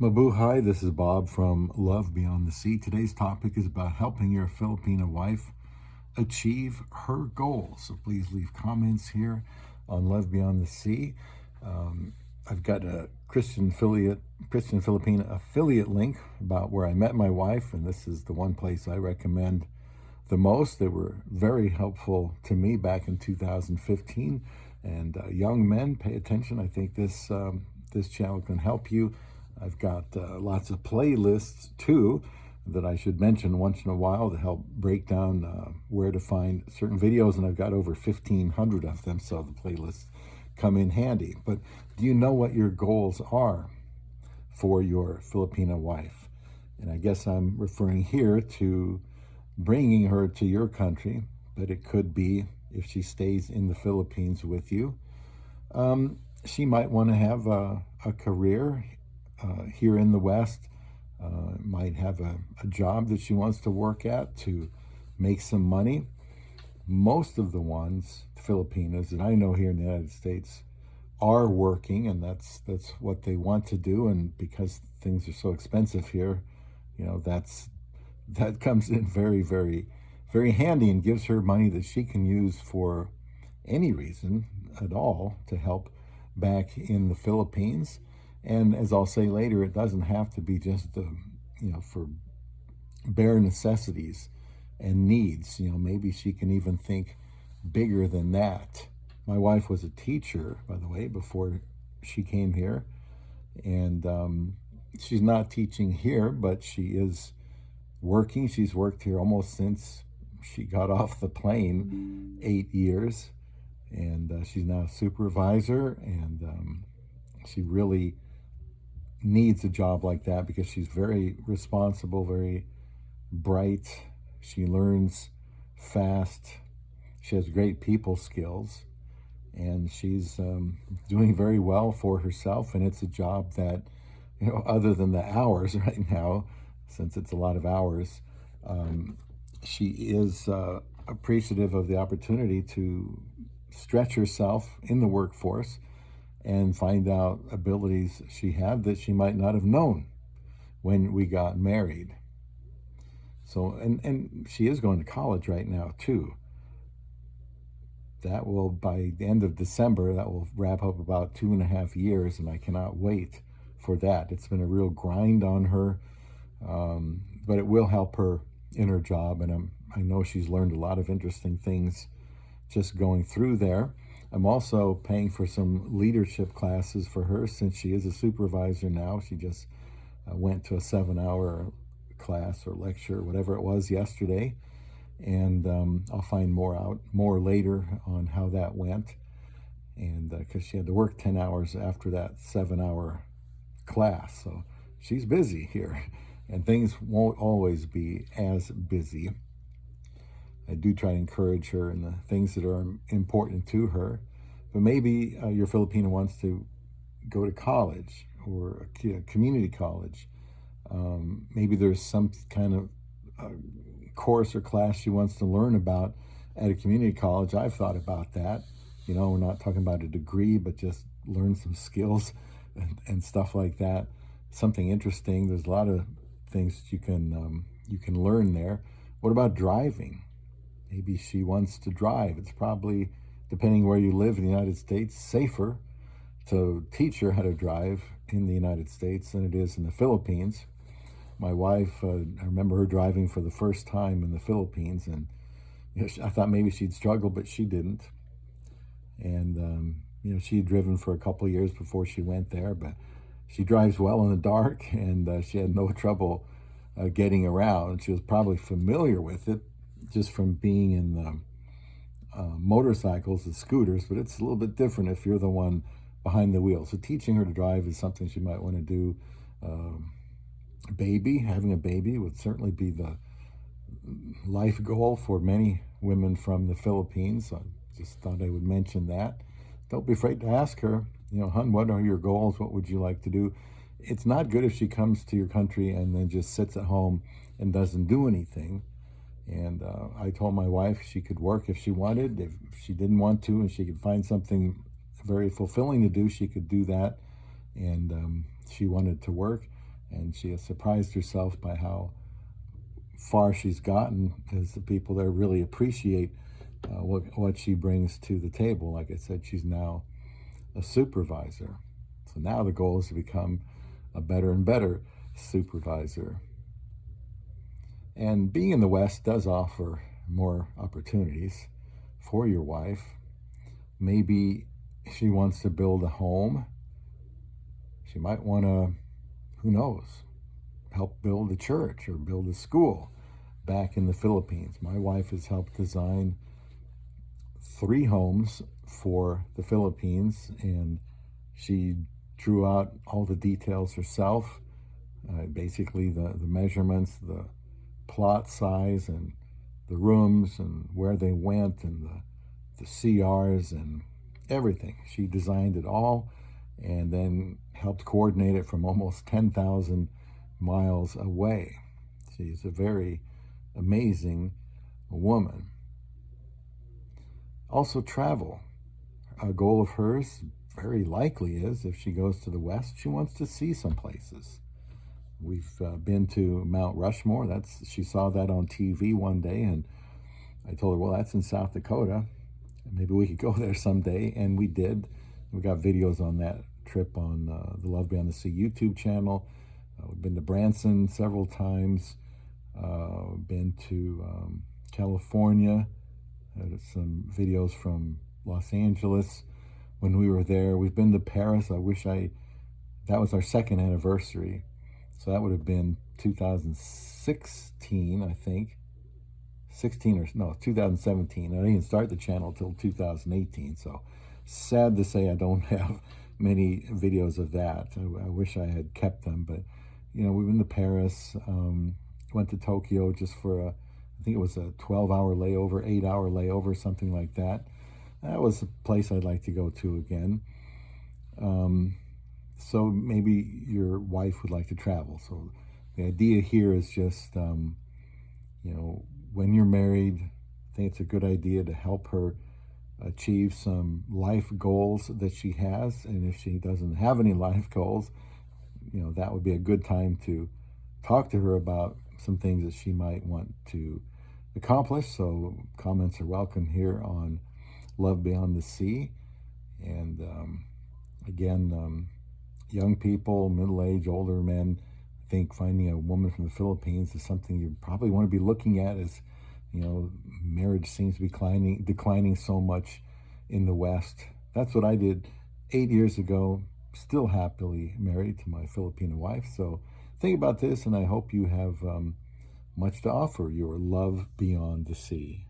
Mabuhay, this is Bob from Love Beyond the Sea. Today's topic is about helping your Filipina wife achieve her goals. So please leave comments here on Love Beyond the Sea. I've got a Christian Filipina affiliate link about where I met my wife, and this is the one place I recommend the most. They were very helpful to me back in 2015. And young men, pay attention. I think this channel can help you. I've got lots of playlists too that I should mention once in a while to help break down where to find certain videos, and I've got over 1,500 of them, so the playlists come in handy. But do you know what your goals are for your Filipina wife? And I guess I'm referring here to bringing her to your country, but it could be if she stays in the Philippines with you. She might want to have a career here in the West, might have a job that she wants to work at to make some money. Most of the ones, Filipinas, that I know here in the United States are working, and that's what they want to do. And because things are so expensive here, that comes in very, very, very handy and gives her money that she can use for any reason at all to help back in the Philippines. And as I'll say later, it doesn't have to be just for bare necessities and needs. Maybe she can even think bigger than that. My wife was a teacher, by the way, before she came here, and she's not teaching here, but she is working. She's worked here almost since she got off the plane, 8 years, and she's now a supervisor, and she really needs a job like that because she's very responsible, very bright. She learns fast. She has great people skills, and she's doing very well for herself. And it's a job that, other than the hours right now, since it's a lot of hours, she is appreciative of the opportunity to stretch herself in the workforce and find out abilities she had that she might not have known when we got married. So, and she is going to college right now too. That will, by the end of December, that will wrap up about 2.5 years, and I cannot wait for that. It's been a real grind on her, but it will help her in her job, and I know she's learned a lot of interesting things just going through there. I'm also paying for some leadership classes for her since she is a supervisor now. She just went to a 7-hour class or lecture, whatever it was, yesterday. And I'll find more later on how that went. And because she had to work 10 hours after that 7-hour class. So she's busy here, and things won't always be as busy. I do try to encourage her in the things that are important to her. But maybe your Filipina wants to go to college or a community college. Maybe there's some kind of course or class she wants to learn about at a community college. I've thought about that. We're not talking about a degree, but just learn some skills and stuff like that. Something interesting. There's a lot of things that you can learn there. What about driving? Maybe she wants to drive. It's probably, depending where you live in the United States, safer to teach her how to drive in the United States than it is in the Philippines. My wife, I remember her driving for the first time in the Philippines, and I thought maybe she'd struggle, but she didn't. And she had driven for a couple of years before she went there, but she drives well in the dark, and she had no trouble getting around. She was probably familiar with it just from being in the motorcycles, the scooters, but it's a little bit different if you're the one behind the wheel. So teaching her to drive is something she might want to do. Having a baby would certainly be the life goal for many women from the Philippines. I just thought I would mention that. Don't be afraid to ask her, "Hun, what are your goals? What would you like to do?" It's not good if she comes to your country and then just sits at home and doesn't do anything. And I told my wife she could work if she wanted. If she didn't want to and she could find something very fulfilling to do, she could do that. And she wanted to work. And she has surprised herself by how far she's gotten, as the people there really appreciate what she brings to the table. Like I said, she's now a supervisor. So now the goal is to become a better and better supervisor. And being in the West does offer more opportunities for your wife. Maybe she wants to build a home. She might want to, who knows, help build a church or build a school back in the Philippines. My wife has helped design 3 homes for the Philippines, and she drew out all the details herself, basically the measurements, the plot size, and the rooms, and where they went, and the CRs, and everything. She designed it all and then helped coordinate it from almost 10,000 miles away. She's a very amazing woman. Also, travel. A goal of hers, very likely, is if she goes to the West, she wants to see some places. We've been to Mount Rushmore. She saw that on TV one day, and I told her, well, that's in South Dakota. Maybe we could go there someday, and we did. We got videos on that trip on the Love Beyond the Sea YouTube channel. We've been to Branson several times. Been to California. Some videos from Los Angeles when we were there. We've been to Paris. That was our 2nd anniversary. So that would have been 2016, I think. 2017. I didn't even start the channel till 2018. So sad to say I don't have many videos of that. I wish I had kept them, but we've been to Paris, went to Tokyo just for I think it was a 12-hour layover, 8-hour layover, something like that. That was a place I'd like to go to again. So maybe your wife would like to travel. So the idea here is just, when you're married, I think it's a good idea to help her achieve some life goals that she has. And if she doesn't have any life goals, that would be a good time to talk to her about some things that she might want to accomplish. So comments are welcome here on Love Beyond the Sea. And again, young people, middle-aged, older men, I think finding a woman from the Philippines is something you probably want to be looking at, as marriage seems to be declining so much in the West. That's what I did 8 years ago, still happily married to my Filipino wife. So think about this, and I hope you have much to offer your love beyond the sea.